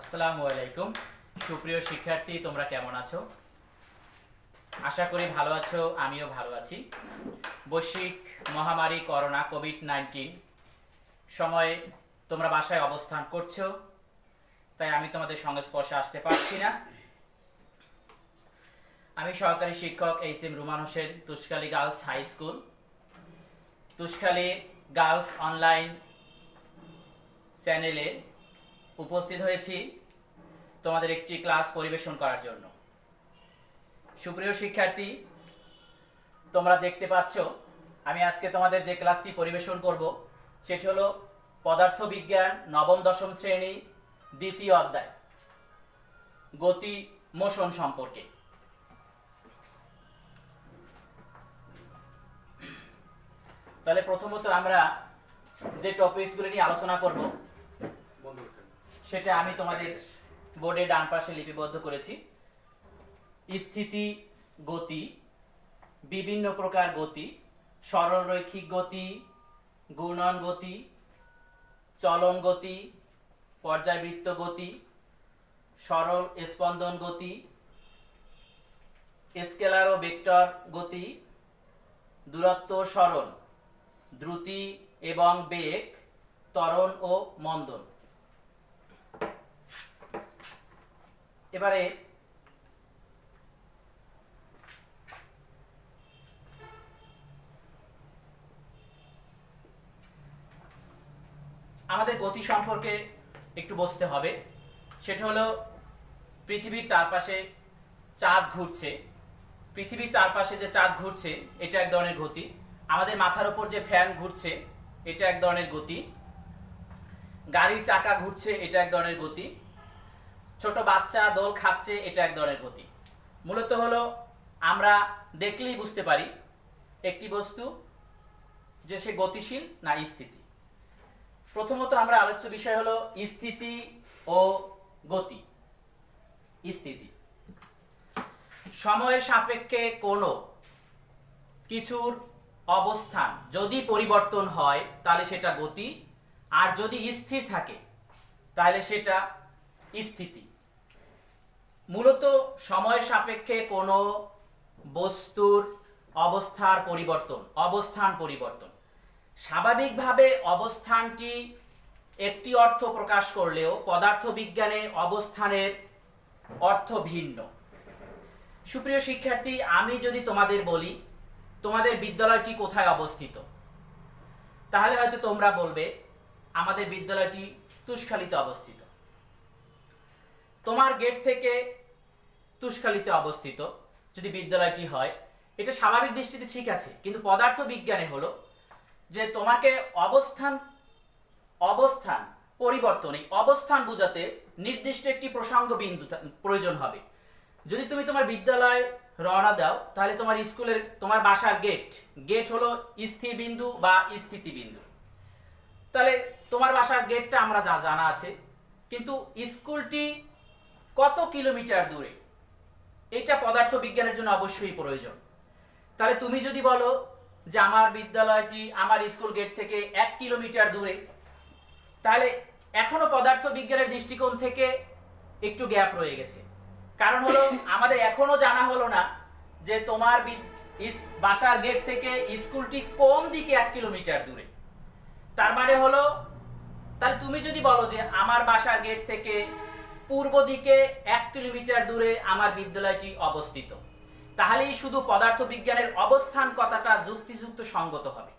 আসসালামু আলাইকুম। সুপ্রিয় শিক্ষার্থী, তোমরা কেমন আছো? আশা করি ভালো আছো, আমিও ভালো আছি। বৈশ্বিক মহামারী করোনা কোভিড-19 সময়ে তোমরা বাসায় অবস্থান করছো, তাই আমি তোমাদের সংস্পর্শে আসতে পারছি না। আমি সহকারী শিক্ষক H M. Ruman Hossain, Tushkhali girls high school, Tushkhali girls online চ্যানেলে উপস্থিত হয়েছি তোমাদের একটি ক্লাস পরিবেশন করার জন্য। সুপ্রিয় শিক্ষার্থী, তোমরা দেখতে পাচ্ছ আমি আজকে তোমাদের যে ক্লাসটি পরিবেশন করব সেটি হলো পদার্থবিজ্ঞান নবম দশম শ্রেণী দ্বিতীয় অধ্যায় গতি মোশন সম্পর্কে। তাহলে প্রথমত আমরা যে টপিকসগুলি নিয়ে আলোচনা করব সেটা আমি তোমাদের বোর্ডে ডান পাশে লিপিবদ্ধ করেছি। স্থিতি গতি, বিভিন্ন প্রকার গতি, সরল রৈখিক গতি, ঘূর্ণন গতি, চলন গতি, পর্যায়বৃত্ত গতি, সরল স্পন্দন গতি, স্কেলার ও ভেক্টর গতি, দূরত্ব সরণ, দ্রুতি এবং বেগ, ত্বরণ ও মন্দন। এবারে আমাদের গতি সম্পর্কে একটু বুঝতে হবে। সেটা হলো পৃথিবীর চারপাশে চাঁদ ঘুরছে। পৃথিবীর চারপাশে যে চাঁদ ঘুরছে এটা এক ধরনের গতি। আমাদের মাথার উপর যে ফ্যান ঘুরছে এটা এক ধরনের গতি। গাড়ির চাকা ঘুরছে এটা এক ধরনের গতি। ছোট বাচ্চা দোল খাচ্ছে এটা এক ধরনের গতি। মূলত হলো আমরা দেখলেই বুঝতে পারি একটি বস্তু যে সে গতিশীল না স্থিতি। প্রথমত আমরা আলোচ্য বিষয় হলো স্থিতি ও গতি। স্থিতি সময়ের সাপেক্ষে কোনো কিছুর অবস্থান যদি পরিবর্তন হয় তাহলে সেটা গতি, আর যদি স্থির থাকে তাহলে সেটা স্থিতি। মূলত সময়ের সাপেক্ষে কোনো বস্তুর অবস্থান পরিবর্তন। স্বাভাবিকভাবে অবস্থানটি একটি অর্থ প্রকাশ করলেও পদার্থবিজ্ঞানে অবস্থানের অর্থ ভিন্ন। সুপ্রিয় শিক্ষার্থী, আমি যদি তোমাদের বলি তোমাদের বিদ্যালয়টি কোথায় অবস্থিত, তাহলে হয়তো তোমরা বলবে আমাদের বিদ্যালয়টি তুষখালীতে অবস্থিত। তোমার গেট থেকে তুষখালীতে অবস্থিত যদি বিদ্যালয়টি হয়, এটা স্বাভাবিক দৃষ্টিতে ঠিক আছে, কিন্তু পদার্থবিজ্ঞানে হলো যে তোমাকে অবস্থান পরিবর্তন, এই অবস্থান বোঝাতে নির্দিষ্ট একটি প্রসঙ্গ বিন্দু প্রয়োজন হবে। যদি তুমি তোমার বিদ্যালয় রওনা দাও তাহলে তোমার স্কুলের তোমার বাসার গেট হলো স্থির বিন্দু বা স্থিতি বিন্দু। তাহলে তোমার বাসার গেটটা আমরা জানা আছে, কিন্তু স্কুলটি কত কিলোমিটার দূরে এটা পদার্থবিজ্ঞানের জন্য অবশ্যই প্রয়োজন। তাহলে তুমি যদি বলো যে আমার বিদ্যালয়টি আমার স্কুল গেট থেকে 1 কিলোমিটার দূরে, তাহলে এখনো পদার্থবিজ্ঞানের দৃষ্টিকোণ থেকে একটু গ্যাপ রয়ে গেছে। কারণ হলো আমাদের এখনো জানা হলো না যে তোমার বাসার গেট থেকে স্কুলটি কোন দিকে 1 কিলোমিটার দূরে। তার মানে হলো তাহলে তুমি যদি বলো যে আমার বাসার গেট থেকে পূর্ব দিকে 1 কিলোমিটার দূরে আমার বিদ্যালয়টি অবস্থিত, তাহলেই শুধু পদার্থবিজ্ঞানের অবস্থান কথাটা যুক্তিযুক্ত সঙ্গত হবে।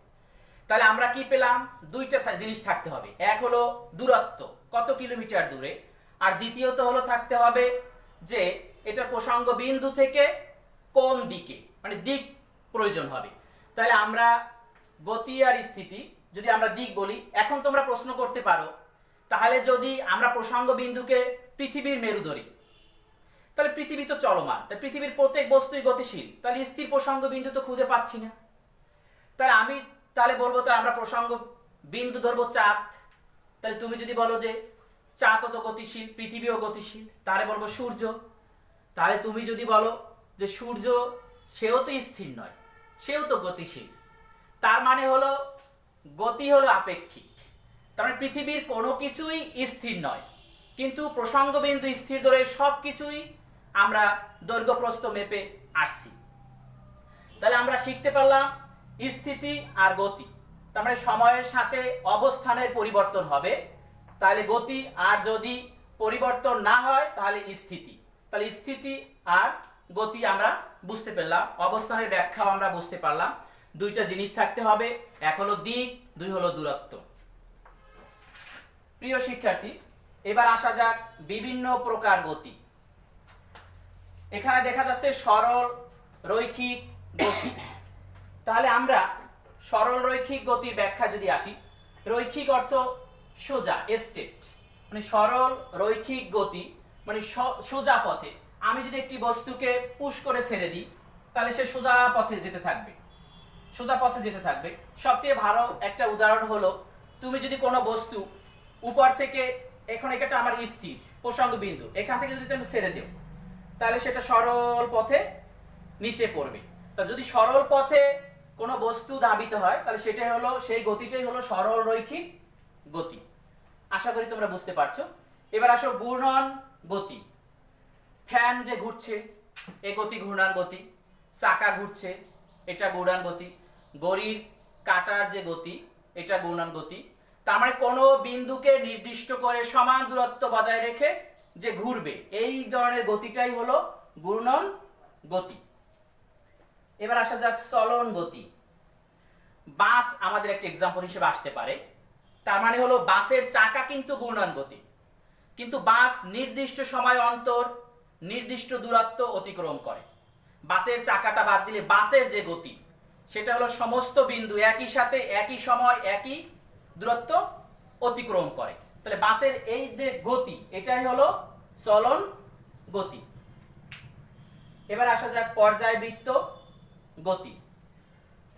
তাহলে আমরা কি পেলাম? দুইটা জিনিস থাকতে হবে। এক হলো দূরত্ব, কত কিলোমিটার দূরে, আর দ্বিতীয়ত হলো থাকতে হবে যে এটা প্রসঙ্গ বিন্দু থেকে কোন দিকে, মানে দিক প্রয়োজন হবে। তাহলে আমরা গতি আর স্থিতি যদি আমরা দিক বলি, এখন তোমরা প্রশ্ন করতে পারো তাহলে যদি আমরা প্রসঙ্গ বিন্দুকে পৃথিবীর মেরু ধরি, তাহলে পৃথিবী তো চলমান, তাই পৃথিবীর প্রত্যেক বস্তুই গতিশীল, তাহলে স্থির প্রসঙ্গ বিন্দু তো খুঁজে পাচ্ছি না। তাহলে আমি বলবো তাহলে আমরা প্রসঙ্গ বিন্দু ধরবো চাঁদ। তাহলে তুমি যদি বলো যে চাঁদও তো গতিশীল, পৃথিবীও গতিশীল, তাহলে বলবো সূর্য। তাহলে তুমি যদি বলো যে সূর্য সেও তো স্থির নয়, সেও তো গতিশীল, তার মানে হলো গতি হলো আপেক্ষিক। তার মানে পৃথিবীর কোনো কিছুই স্থির নয়, কিন্তু প্রসঙ্গ বিন্দু স্থির ধরে সবকিছুই আমরা দৈর্ঘ্য প্রস্থ মেপে আসছি। তাহলে আমরা শিখতে পারলাম স্থিতি আর গতি, তার মানে সময়ের সাথে অবস্থানের পরিবর্তন হবে, তাহলে গতি, আর যদি পরিবর্তন না হয় তাহলে স্থিতি। তাহলে স্থিতি আর গতি আমরা বুঝতে পারলাম, অবস্থানের ব্যাখ্যাও আমরা বুঝতে পারলাম। দুইটা জিনিস থাকতে হবে, এক হলো দিক, দুই হলো দূরত্ব। প্রিয় শিক্ষার্থী, এবার আসা যাক বিভিন্ন প্রকার গতি। এখানে দেখা যাচ্ছে সরল রৈখিক গতি। তাহলে আমরা সরল রৈখিক গতির ব্যাখ্যা যদি আসি, রৈখিক অর্থ সোজা, স্ট্রেট, মানে সরল রৈখিক গতি মানে সোজা পথে। আমি যদি একটি বস্তুকে পুশ করে ছেড়ে দিই তাহলে সে সোজা পথে যেতে থাকবে, সোজা পথে যেতে থাকবে। সবচেয়ে ভালো একটা উদাহরণ হলো, তুমি যদি কোনো বস্তু উপর থেকে, এখন এটা আমার স্থির প্রসঙ্গ বিন্দু, এখান থেকে যদি তুমি ছেড়ে দিও তাহলে সেটা সরল পথে নিচে পড়বে। তা যদি সরল পথে কোনো বস্তু ধাবিত হয় তাহলে সেটাই হলো, সেই গতিটাই হলো সরল রৈখিক গতি। আশা করি তোমরা বুঝতে পারছো। এবার আসো ঘূর্ণন গতি। ফ্যান যে ঘুরছে এই গতি ঘূর্ণন গতি, চাকা ঘুরছে এটা ঘূর্ণন গতি, ঘড়ির কাঁটার যে গতি এটা ঘূর্ণন গতি। তার মানে কোনো বিন্দুকে নির্দিষ্ট করে সমান দূরত্ব বজায় রেখে যে ঘুরবে, এই ধরনের গতিটাই হলো ঘূর্ণন গতি। এবার আসা যাক চলন গতি। বাস আমাদের একটা এক্সাম্পল হিসেবে আসতে পারে। তার মানে হলো বাসের চাকা কিন্তু ঘূর্ণন গতি, কিন্তু বাস নির্দিষ্ট সময় অন্তর নির্দিষ্ট দূরত্ব অতিক্রম করে। বাসের চাকাটা বাদ দিলে বাসের যে গতি সেটা হলো সমস্ত বিন্দু একই সাথে একই সময় একই দূরত্ব অতিক্রম করে। তাহলে বাসের এই যে গতি এটাই হলো চলন গতি। এবার আসা যাক পর্যায়বৃত্ত গতি।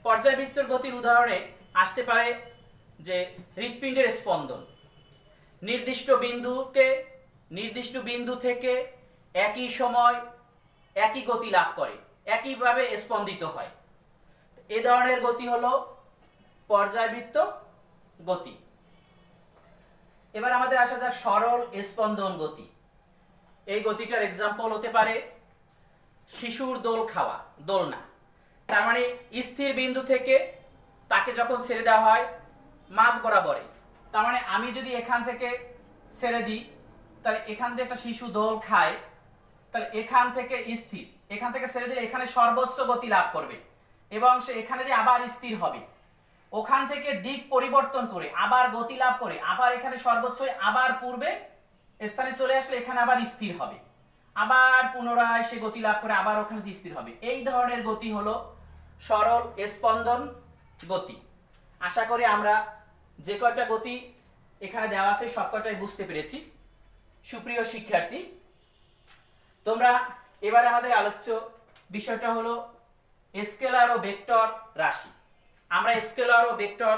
পর্যায়বৃত্তর গতির উদাহরণে আসতে পারে যে হৃৎপিণ্ডের স্পন্দন। নির্দিষ্ট বিন্দু থেকে একই সময় একই গতি লাভ করে, একইভাবে স্পন্দিত হয়। এ ধরনের গতি হলো পর্যায়বৃত্ত গতি। এবার আমাদের আসা যাক সরল স্পন্দন গতি। এই গতিটার এক্সাম্পল হতে পারে শিশুর দোল খাওয়া, দোলনা। তার মানে স্থির বিন্দু থেকে তাকে যখন ছেড়ে দেওয়া হয় মাঝ বরাবরে, তার মানে আমি যদি এখান থেকে ছেড়ে দিই তাহলে এখান থেকে একটা শিশু দোল খায়, তাহলে এখান থেকে স্থির, এখান থেকে ছেড়ে দিলে এখানে সর্বোচ্চ গতি লাভ করবে এবং সে এখানে যে আবার স্থির হবে, ওখান থেকে দিক পরিবর্তন করে আবার গতি লাভ করে আবার এখানে সর্বোচ্চ আবার পূর্বে স্থানে চলে আসলে এখানে আবার স্থির হবে, আবার পুনরায় সে গতি লাভ করে আবার ওখানে স্থির হবে। এই ধরনের গতি হলো সরল স্পন্দন গতি। আশা করি আমরা যে কয়টা গতি এখানে দেওয়া আছে সব কয়টাই বুঝতে পেরেছি। সুপ্রিয় শিক্ষার্থী, তোমরা এবারে আমাদের আলোচ্য বিষয়টা হলো স্কেলার ও ভেক্টর রাশি। আমরা স্কেলার ও ভেক্টর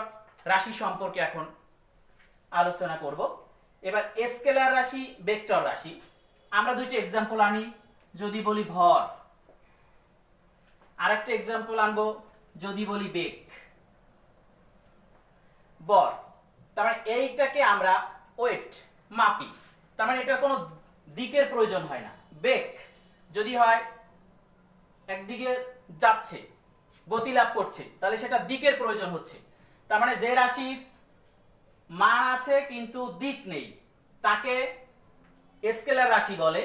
রাশি সম্পর্কে এখন আলোচনা করব। এবার স্কেলার রাশি, ভেক্টর রাশি, আমরা দুইটি এক্সাম্পল আনি। যদি বলি ভর, আরেকটা এক্সাম্পল আনবো যদি বলি বেগ। বর, তার মানে এইটাকে আমরা ওয়েট মাপি, তার মানে এটা কোনো দিকের প্রয়োজন হয় না। বেগ যদি হয় একদিকে যাচ্ছে, গতি লাভ করছে, তাহলে সেটা দিকের প্রয়োজন হচ্ছে। তার মানে যে রাশির মান আছে কিন্তু দিক নেই তাকে স্কেলার রাশি বলে,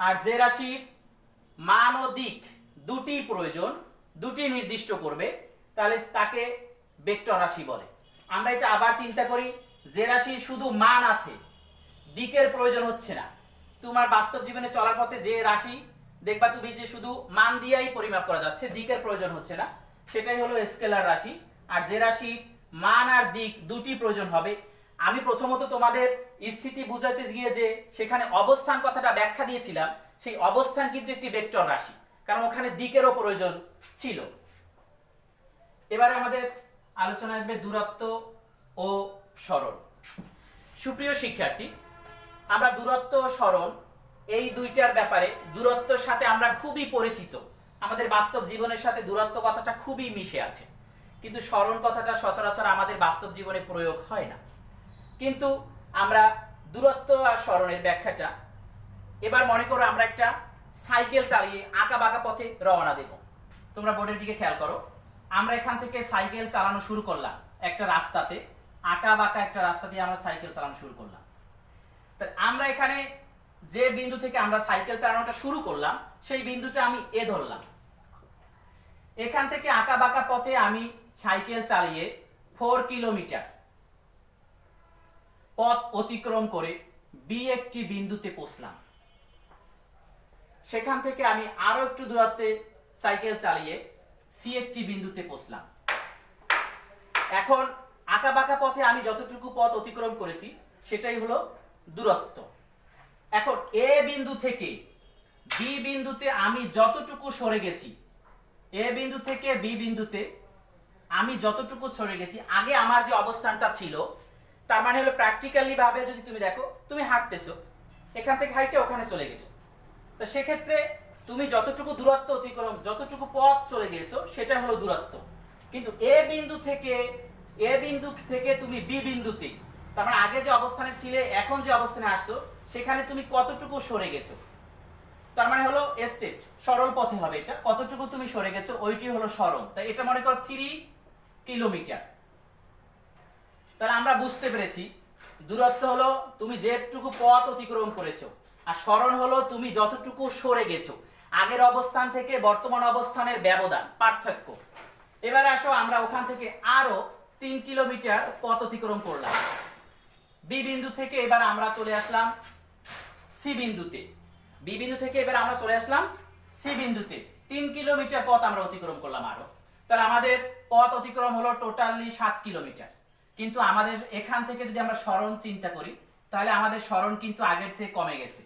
আর যে রাশির মান ও দিক দুটি প্রয়োজন, দুটি নির্দিষ্ট করবে, তাহলে তাকে ভেক্টর রাশি বলে। আমরা এটা আবার চিন্তা করি, যে রাশির শুধু মান আছে, দিকের প্রয়োজন হচ্ছে না। তোমার বাস্তব জীবনে চলার পথে যে রাশি দেখবা তুমি যে শুধু মান দিয়েই পরিমাপ করা যাচ্ছে, দিকের প্রয়োজন হচ্ছে না, সেটাই হলো স্কেলার রাশি। আর যে রাশির মান আর দিক দুটি প্রয়োজন হবে, আমি প্রথমত তোমাদের স্থিতি বুঝাতে গিয়ে যে সেখানে অবস্থান কথাটা ব্যাখ্যা দিয়েছিলাম, সেই অবস্থান কিন্তু একটি ভেক্টর রাশি, কারণ ওখানে দিকেরও প্রয়োজন ছিল। এবারে আমাদের আলোচনা আসবে দূরত্ব ও সরণ। সুপ্রিয় শিক্ষার্থী, আমরা দূরত্ব ও সরণ এই দুইটার ব্যাপারে, দূরত্বের সাথে আমরা খুবই পরিচিত, আমাদের বাস্তব জীবনের সাথে দূরত্ব কথাটা খুবই মিশে আছে, কিন্তু সরণ কথাটা সচরাচর আমাদের বাস্তব জীবনে প্রয়োগ হয় না। কিন্তু আমরা দূরত্ব আর সরণের ব্যাখ্যাটা। এবার মনে করো আমরা একটা সাইকেল চালিয়ে আঁকা বাঁকা পথে রওনা দেব। তোমরা বোর্ডের দিকে খেয়াল করো, আমরা এখান থেকে সাইকেল চালানো শুরু করলাম একটা রাস্তাতে, আঁকা বাঁকা একটা রাস্তা দিয়ে আমরা সাইকেল চালানো শুরু করলাম। তাই আমরা এখানে যে বিন্দু থেকে আমরা সাইকেল চালানোটা শুরু করলাম সেই বিন্দুটা আমি এ ধরলাম। এখান থেকে আঁকা বাঁকা পথে আমি সাইকেল চালিয়ে 4 কিলোমিটার পথ অতিক্রম করে বি একটি বিন্দুতে পৌঁছলাম। সেখান থেকে আমি আরো একটু দূরত্বে সাইকেল চালিয়ে সি একটি বিন্দুতে পৌঁছলাম। এখন আঁকা বাঁকা পথে আমি যতটুকু পথ অতিক্রম করেছি সেটাই হলো দূরত্ব। এখন এ বিন্দু থেকে বি বিন্দুতে আমি যতটুকু সরে গেছি, এ বিন্দু থেকে বি বিন্দুতে আমি যতটুকু সরে গেছি, আগে আমার যে অবস্থানটা ছিল, তার মানে হলো প্র্যাকটিক্যালি ভাবে যদি তুমি দেখো, তুমি হাঁটতেছো, এখান থেকে হাইটে ওখানে চলে গেছো, তো সেক্ষেত্রে তুমি যতটুকু দূরত্ব অতিক্রম, যতটুকু পথ চলে গেছো সেটা হলো দূরত্ব। কিন্তু এ বিন্দু থেকে তুমি বি বিন্দুতে, তার মানে আগে যে অবস্থানে ছিলে এখন যে অবস্থানে আসছো সেখানে তুমি কতটুকু সরে গেছো, তার মানে হলো স্ট্রেট সরল পথে হবে এটা, কতটুকু তুমি সরে গেছো ওইটি হলো সরণ। তাই এটা মনে করো 3 কিলোমিটার। তাহলে আমরা বুঝতে পেরেছি দূরত্ব হলো তুমি যেটুকু পথ অতিক্রম করেছো, আর সরণ হলো তুমি যতটুকু সরে গেছো, আগের অবস্থান থেকে বর্তমান অবস্থানের ব্যবধান, পার্থক্য। এবারে আসো আমরা ওখান থেকে আরো 3 কিলোমিটার পথ অতিক্রম করলাম বি বিন্দু থেকে। এবার আমরা চলে আসলাম সি বিন্দুতে, বি বিন্দু থেকে এবার আমরা চলে আসলাম সি বিন্দুতে। 3 কিলোমিটার পথ আমরা অতিক্রম করলাম আরো। তাহলে আমাদের পথ অতিক্রম হলো টোটালি 7 কিলোমিটার। কিন্তু আমাদের এখান থেকে যদি আমরা সরণ চিন্তা করি তাহলে আমাদের সরণ কিন্তু আগের চেয়ে কমে গেছে।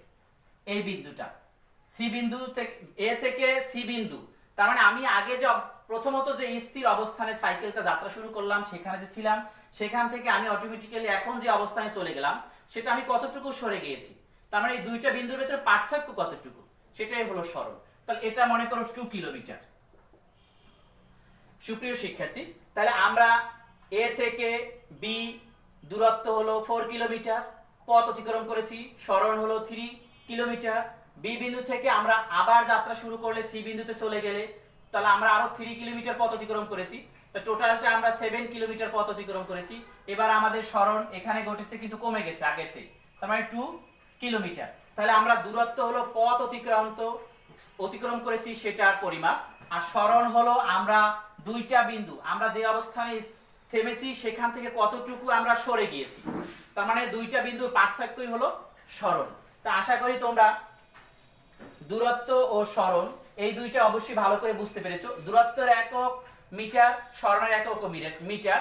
এই বিন্দুটা সি বিন্দু থেকে, এ থেকে সি বিন্দু, তার মানে আমি আগে যে প্রথমত যে স্থির অবস্থানে সাইকেলটা যাত্রা শুরু করলাম সেখানে যে ছিলাম, সেখান থেকে আমি অটোমেটিক্যালি এখন যে অবস্থানে চলে গেলাম সেটা আমি কতটুকু সরে গিয়েছি, তার মানে এই দুইটা বিন্দুর ভিতরে পার্থক্য কতটুকু, সেটাই হলো সরণ। তাহলে এটা মনে করো 2 কিলোমিটার। সুপ্রিয় শিক্ষার্থী, তাহলে আমরা এ থেকে বি দূরত্ব হলো 4 কিলোমিটার, পথ অতিক্রম করেছি, সরণ হলো 3 কিলোমিটার। বি বিন্দু থেকে আমরা আবার যাত্রা শুরু করলে সি বিন্দুতে চলে গেলে তাহলে আমরা আরো 3 কিলোমিটার পথ অতিক্রম করেছি, তো টোটালটা আমরা 7 কিলোমিটার পথ অতিক্রম করেছি। এবার আমাদের সরণ এখানে ঘটেছে কিন্তু কমে গেছে আগের চেয়ে, তার মানে 2 কিলোমিটার। তাহলে আমরা দূরত্ব হলো পথ অতিক্রম করেছি সেটার পরিমাপ, আর সরণ হলো আমরা দুইটা বিন্দু, আমরা যে অবস্থানে থেমেছি সেখান থেকে কতটুকু আমরা সরে গিয়েছি, তার মানে দুইটা বিন্দুর পার্থক্যই হলো সরণ। তা আশা করি তোমরা দূরত্ব ও সরণ এই দুইটা অবশ্যই ভালো করে বুঝতে পেরেছো। দূরত্বের একক মিটার, সরণের একক মিটার,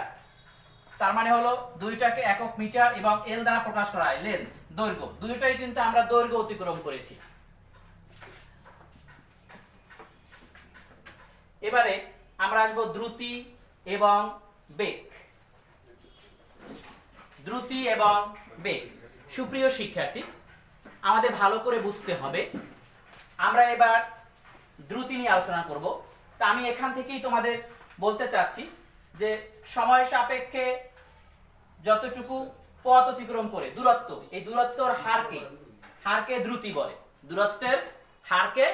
তার মানে হলো দুইটাকে একক মিটার এবং এল দ্বারা প্রকাশ করা হয়, লেন্থ, দৈর্ঘ্য, দুইটাই কিন্তু আমরা দৈর্ঘ্য অতিক্রম করেছি। এবারে আমরা আসবো দ্রুতি এবং বেগ। দ্রুতি এবং বেগ, সুপ্রিয় শিক্ষার্থী, আমাদের ভালো করে বুঝতে হবে। আমরা এবার দ্রুতি নিয়ে আলোচনা করব। তা আমি এখান থেকেই তোমাদের বলতে চাচ্ছি যে সময় সাপেক্ষে যতটুকু পথ অতিক্রম করে দূরত্ব, এই দূরত্বর হারকে দ্রুতি বলে, দূরত্বের হারকে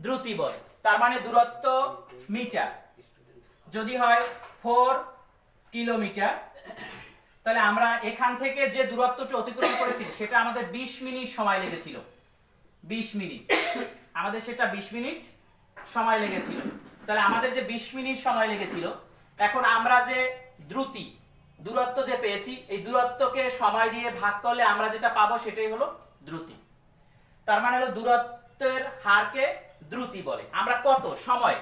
দ্রুতি বলে। তার মানে দূরত্ব মিটার যদি হয় 4 কিলোমিটার, তাহলে আমরা এখান থেকে যে দূরত্বটা অতিক্রম করেছি সেটা আমাদের 20 মিনিট সময় লেগেছিল। 20 মিনিট আমাদের সেটা 20 মিনিট সময় লেগেছিল। তাহলে আমাদের যে 20 মিনিট সময় লেগেছিল, এখন আমরা যে দূরত্ব যে পেয়েছি, এই দূরত্বকে সময় দিয়ে ভাগ করলে আমরা যেটা পাবো সেটাই হলো দ্রুতি। তার মানে হলো দূরত্বের হারকে দ্রুতি বলে। আমরা কত সময়,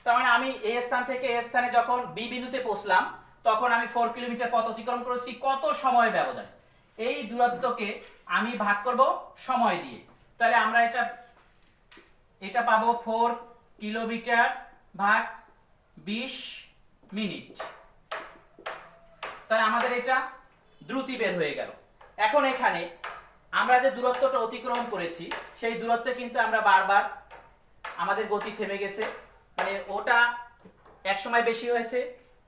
তার মানে আমি এই স্থান থেকে এই স্থানে যখন বি বিন্দুতে পৌঁছলাম তখন আমি 4 কিলোমিটার পথ অতিক্রম করেছি কত সময় ব্যবধানে, এই দূরত্বকে আমি ভাগ করব সময় দিয়ে। তাহলে আমরা এটা পাবো 4 কিলোমিটার ভাগ 20 মিনিট। তাহলে আমাদের এটা দ্রুতি বের হয়ে গেল। এখন এখানে আমরা যে দূরত্বটা অতিক্রম করেছি সেই দূরত্বে কিন্তু আমরা বারবার আমাদের গতি থেমে গেছে, মানে ওটা এক সময় বেশি হয়েছে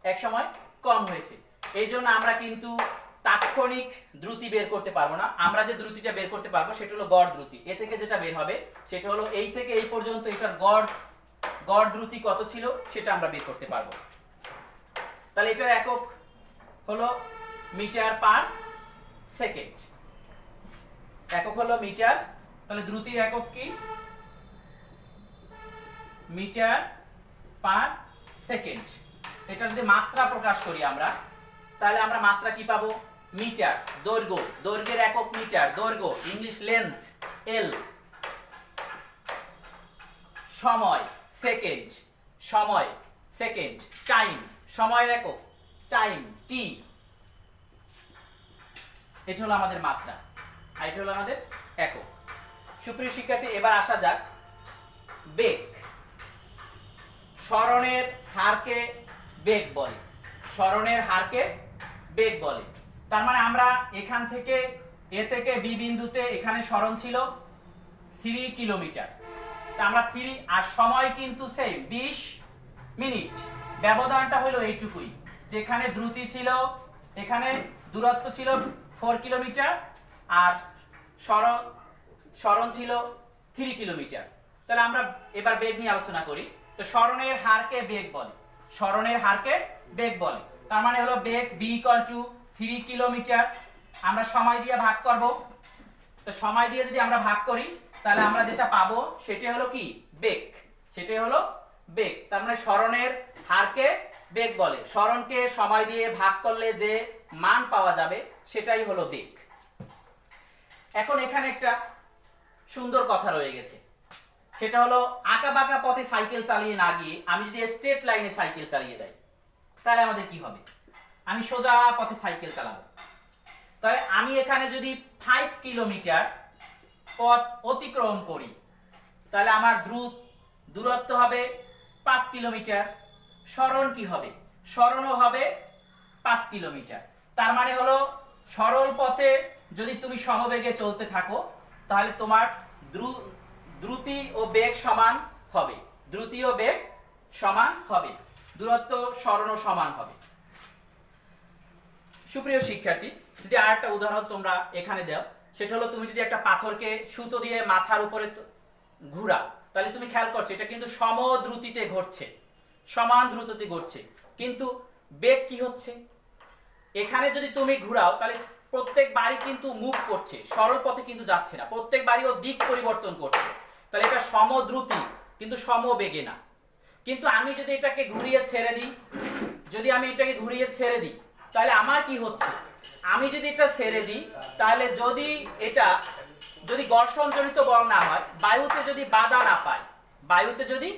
এক সময় কম হয়েছে। এই জন্য আমরা কিন্তু তাৎক্ষণিক দ্রুতি বের করতে পারবো না। আমরা যে দ্রুতিটা বের করতে পারবো সেটা হলো গড় দ্রুতি। এ থেকে যেটা বের হবে সেটা হলো এই থেকে এই পর্যন্ত এটার গড় দ্রুতি কত ছিল সেটা আমরা বের করতে পারবো। তাহলে এটার একক হলো মিটার পার সেকেন্ড, একক হলো মিটার। তাহলে দ্রুতির একক কি? Metre per second. এটা যদি মাত্রা প্রকাশ করি আমরা, তাহলে আমরা মাত্রা কি পাবো? মিটার। দৈর্ঘ্য, দৈর্ঘ্যের একক মিটার, দৈর্ঘ্য ইংলিশ লেন্থ এল। সময় সেকেন্ড, সময় সেকেন্ড। টাইম, সময়ের একক টাইম টি। এটা হলো আমাদের মাত্রা, আর এটা হলো আমাদের একক। সুপ্রিয় শিক্ষার্থী, এবার আসা যাক বেগ। সরণের হারকে বেগ বলে, সরণের হারকে বেগ বলে। তার মানে আমরা এখান থেকে এ থেকে বি বিন্দুতে এখানে সরণ ছিল 3 কিলোমিটার। তা আমরা 3 আর সময় কিন্তু সেম 20 মিনিট। ব্যবধানটা হলো এইটুকুই, যেখানে দ্রুতি ছিল এখানে দূরত্ব ছিল 4 কিলোমিটার আর সরণ ছিল 3 কিলোমিটার। তাহলে আমরা এবার বেগ নিয়ে আলোচনা করি। তো সরণের হারকে বেগ বলে, সরণের হারকে বেগ বলে। তার মানে হলো বেগ b = 3 কিলোমিটার। আমরা সময় দিয়ে ভাগ করব। তো সময় দিয়ে যদি আমরা ভাগ করি তাহলে আমরা যেটা পাবো সেটা হলো কি? বেগ। সেটাই হলো বেগ। তার মানে সরণের হারকে বেগ বলে। সরণকে সময় দিয়ে ভাগ করলে যে মান পাওয়া যাবে সেটাই হলো বেগ। এখন এখানে একটা সুন্দর কথা রয়ে গেছে, সেটা হলো আঁকা বাঁকা পথে সাইকেল চালিয়ে না গিয়ে আমি যদি স্ট্রেট লাইনে সাইকেল চালিয়ে যাই তাহলে আমাদের কি হবে? আমি সোজা পথে সাইকেল চালাবো। তাহলে আমি এখানে যদি 5 কিলোমিটার পথ অতিক্রম করি তাহলে আমার দূরত্ব হবে 5 কিলোমিটার। সরণ কি হবে? সরণও হবে 5 কিলোমিটার। তার মানে হলো সরল পথে যদি তুমি সমবেগে চলতে থাকো তাহলে তোমার দ্রুতি ও বেগ সমান হবে, দ্রুতি ও বেগ সমান হবে, দূরত্ব সরণও সমান হবে। সুপ্রিয় শিক্ষার্থী, যদি আরেকটা উদাহরণ তোমরা এখানে দাও, সেটা হলো তুমি যদি একটা পাথরকে সুতো দিয়ে মাথার উপরে ঘুরাও তাহলে তুমি খেয়াল করছো এটা কিন্তু সম দ্রুতিতে ঘটছে, সমান দ্রুতিতে ঘটছে, কিন্তু বেগ কি হচ্ছে? এখানে যদি তুমি ঘুরাও তাহলে প্রত্যেক বাড়ি কিন্তু মুভ করছে, সরল পথে কিন্তু যাচ্ছে না, প্রত্যেক বাড়ি ও দিক পরিবর্তন করছে। তাহলে এটা সমদ্রুতি কিন্তু সমবেগে না। কিন্তু আমি যদি এটাকে ঘুরিয়ে ছেড়ে দিই, যদি আমি এটাকে ঘুরিয়ে ছেড়ে দিই তাহলে আমার কি হচ্ছে? আমি যদি এটা ছেড়ে দিই তাহলে যদি ঘর্ষণজনিত বল না হয়, বায়ুতে যদি বাধা না পায়, বায়ুতে যদি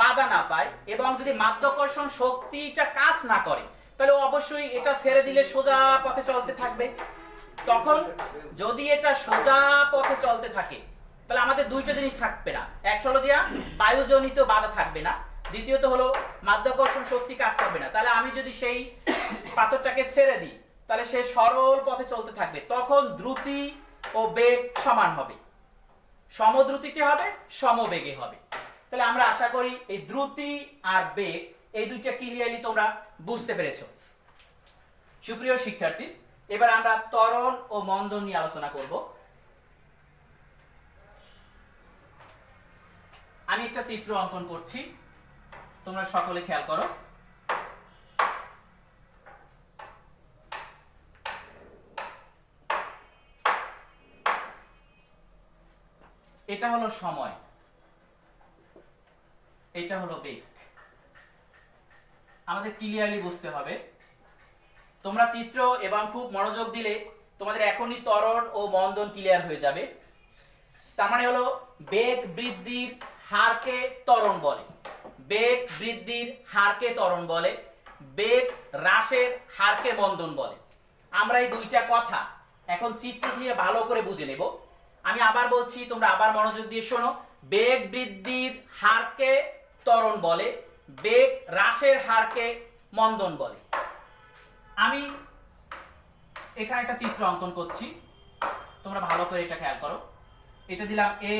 বাধা না পায় এবং যদি মাধ্যাকর্ষণ শক্তিটা কাজ না করে তাহলে অবশ্যই এটা ছেড়ে দিলে সোজা পথে চলতে থাকবে। তখন যদি এটা সোজা পথে চলতে থাকে তাহলে আমাদের দুইটা জিনিস থাকবে না, একটা হলো যে বায়ুজনিত বাধা থাকবে না, দ্বিতীয়ত হলো মাধ্যাকর্ষণ শক্তি কাজ করবে না। তাহলে আমি যদি সেই পাথরটাকে ছেড়ে দিই তাহলে সে সরল পথে চলতে থাকবে, তখন দ্রুতি ও বেগ সমান হবে, সমদ্রুতিতে হবে, সমবেগে হবে। তাহলে আমরা আশা করি এই দ্রুতি আর বেগ এই দুইটা ক্লিয়ারলি তোমরা বুঝতে পেরেছো। সুপ্রিয় শিক্ষার্থী, এবার আমরা ত্বরণ ও মন্দন নিয়ে আলোচনা করব। আমি একটা চিত্র অঙ্কন করছি, তোমরা সকলে খেয়াল করো। এটা হলো সময়, এটা হলো বেগ। আমাদের ক্লিয়ারলি বুঝতে হবে। তোমরা চিত্র এবং খুব মনোযোগ দিলে তোমাদের এখনই ত্বরণ ও মন্দন ক্লিয়ার হয়ে যাবে। তার মানে হলো বেগ বৃদ্ধির হারকে ত্বরণ বলে, বেগ বৃদ্ধির হারকে ত্বরণ বলে, বেগ হ্রাসের হারকে মন্দন বলে। আমরা এই দুইটা কথা এখন চিত্র দিয়ে ভালো করে বুঝে নেব। আমি আবার বলছি, তোমরা আবার মনোযোগ দিয়ে শোনো। বেগ বৃদ্ধির হারকে ত্বরণ বলে, বেগ হ্রাসের হারকে মন্দন বলে। আমি এখানে একটা চিত্র অঙ্কন করছি, তোমরা ভালো করে এটা খেয়াল করো। এটা দিলাম এ,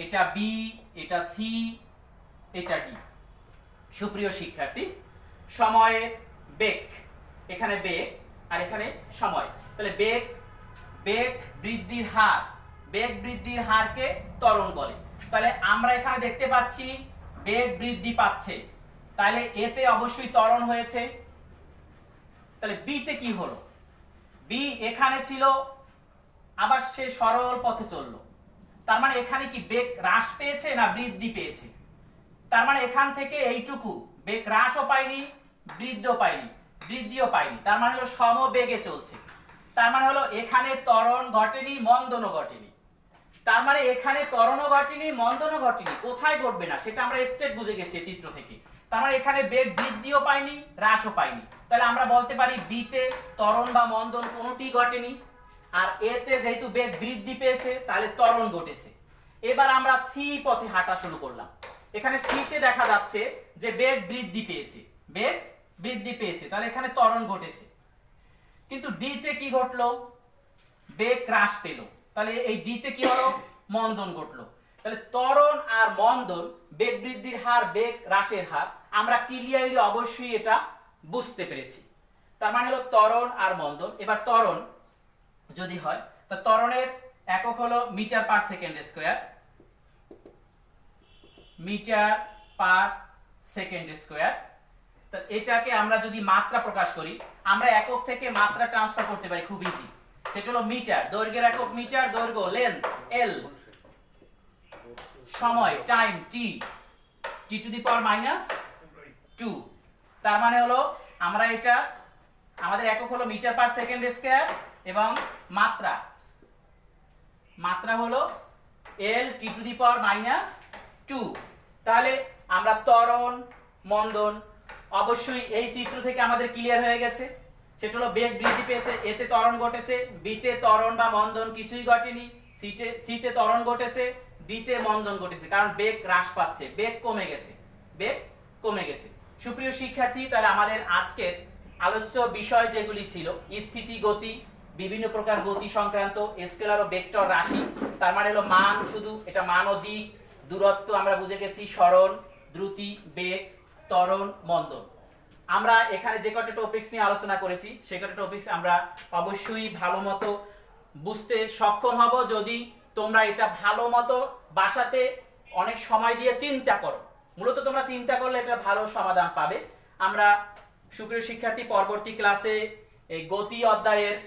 এটা বি, এটা সি, এটা ডি। সুপ্রিয় শিক্ষার্থী, সময়ের বেগ, এখানে বেগ আর এখানে সময়, তাহলে বেগ বেগ বৃদ্ধির হার, বেগ বৃদ্ধির হারকে ত্বরণ বলে। তাহলে আমরা এখানে দেখতে পাচ্ছি বেগ বৃদ্ধি পাচ্ছে, তাহলে এতে অবশ্যই ত্বরণ হয়েছে। তাহলে বিতে কি হলো? বি এখানে ছিল, আবার সে সরল পথে চললো, তার মানে এখানে কি বেগ হ্রাস পেয়েছে না বৃদ্ধি পেয়েছে? তার মানে এখান থেকে এইটুকু বেগ হ্রাসও পায়নি, বৃদ্ধিও পায়নি, বৃদ্ধিও পায়নি, তার মানে হলো সমবেগে চলছে। তার মানে হলো এখানে ত্বরণ ঘটেনি, মন্দনও ঘটেনি। তার মানে এখানে ত্বরণও ঘটেনি, মন্দনও ঘটেনি। কোথায় ঘটবে না সেটা আমরা স্টেট বুঝে গেছি চিত্র থেকে। তার মানে এখানে বেগ বৃদ্ধিও পায়নি, হ্রাসও পায়নি। তাহলে আমরা বলতে পারি বিতে ত্বরণ বা মন্দন কোনোটি ঘটেনি। আর এতে যেহেতু বেগ বৃদ্ধি পেয়েছে তাহলে ত্বরণ ঘটেছে। এবার আমরা সি পথে হাঁটা শুরু করলাম। এখানে সিতে দেখা যাচ্ছে যে বেগ বৃদ্ধি পেয়েছে, বেগ বৃদ্ধি পেয়েছে, তাহলে এখানে ত্বরণ ঘটেছে। কিন্তু ডিতে কি ঘটলো? বেগ হ্রাস পেল, তাহলে এই ডিতে কি হলো? মন্দন ঘটলো। তাহলে ত্বরণ আর মন্দন, বেগ বৃদ্ধির হার, বেগ হ্রাসের হার, আমরা ক্লিয়ারলি অবশ্যই এটা বুঝতে পেরেছি। তার মানে হলো ত্বরণ আর মন্দন। এবার ত্বরণ যদি হয়, তো ত্বরণের একক হলো metre per second square, metre per second square. তো এটাকে আমরা যদি মাত্রা প্রকাশ করি, আমরা একক থেকে মাত্রা ট্রান্সফার করতে পারি খুব ইজি। সেটা হলো মিটার, দৈর্ঘ্যের একক মিটার, দৈর্ঘ্য লেন্থ এল, সময় time T, T to the power minus 2। তার মানে হলো আমরা এটা, আমাদের একক হলো মিটার পার সেকেন্ড স্কয়ার এবং মাত্রা, মাত্রা হলো এল টি টু দি পাওয়ার মাইনাস 2। তাহলে আমরা ত্বরণ মন্দন অবশ্যই এই চিত্র থেকে আমাদের ক্লিয়ার হয়ে গেছে। সেটা হলো বেগ বৃদ্ধি পেয়েছে, এতে ত্বরণ ঘটেছে, বিতে ত্বরণ বা মন্দন কিছুই ঘটেনি, সিতে ত্বরণ ঘটেছে, ডিতে মন্দন ঘটেছে, কারণ বেগ হ্রাস পাচ্ছে, বেগ কমে গেছে, বেগ কমে গেছে। সুপ্রিয় শিক্ষার্থী, তাহলে আমাদের আজকের আলোচ্য বিষয় যেগুলি ছিল স্থিতি, গতি, বিভিন্ন প্রকার গতি সংক্রান্ত স্কেলার ও ভেক্টর রাশি, তার মানে হলো মান, শুধু এটা মান ও দিক, দূরত্ব আমরা বুঝে গেছি, সরণ, দ্রুতি, বেগ, ত্বরণ, মন্দন। আমরা এখানে যে কটা টপিকস নিয়ে আলোচনা করেছি সেই কটা টপিকস আমরা অবশ্যই ভালো মতো বুঝতে সক্ষম হব যদি তোমরা এটা ভালো মতো বাসাতে অনেক সময় দিয়ে চিন্তা করো। মূলত তোমরা চিন্তা করলে এটা ভালো সমাধান পাবে। আমরা সুপ্রিয় শিক্ষার্থী পরবর্তী ক্লাসে এই গতি অধ্যায়ের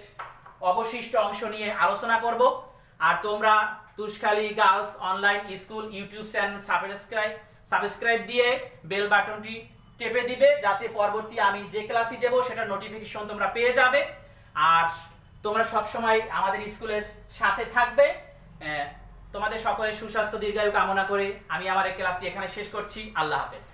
অবশিষ্ট অংশ নিয়ে আলোচনা করব। আর তোমরা Tushkhali girls online school YouTube channel subscribe দিয়ে বেল বাটনটি টেপে দিবে, যাতে পরবর্তী আমি যে ক্লাসই দেব সেটা নোটিফিকেশন তোমরা পেয়ে যাবে। আর তোমরা সব সময় আমাদের স্কুলের সাথে থাকবে। তোমাদের সকলের সুস্বাস্থ্য দীর্ঘায়ু কামনা করে আমি আমার এই ক্লাসটি এখানে শেষ করছি। আল্লাহ হাফেজ।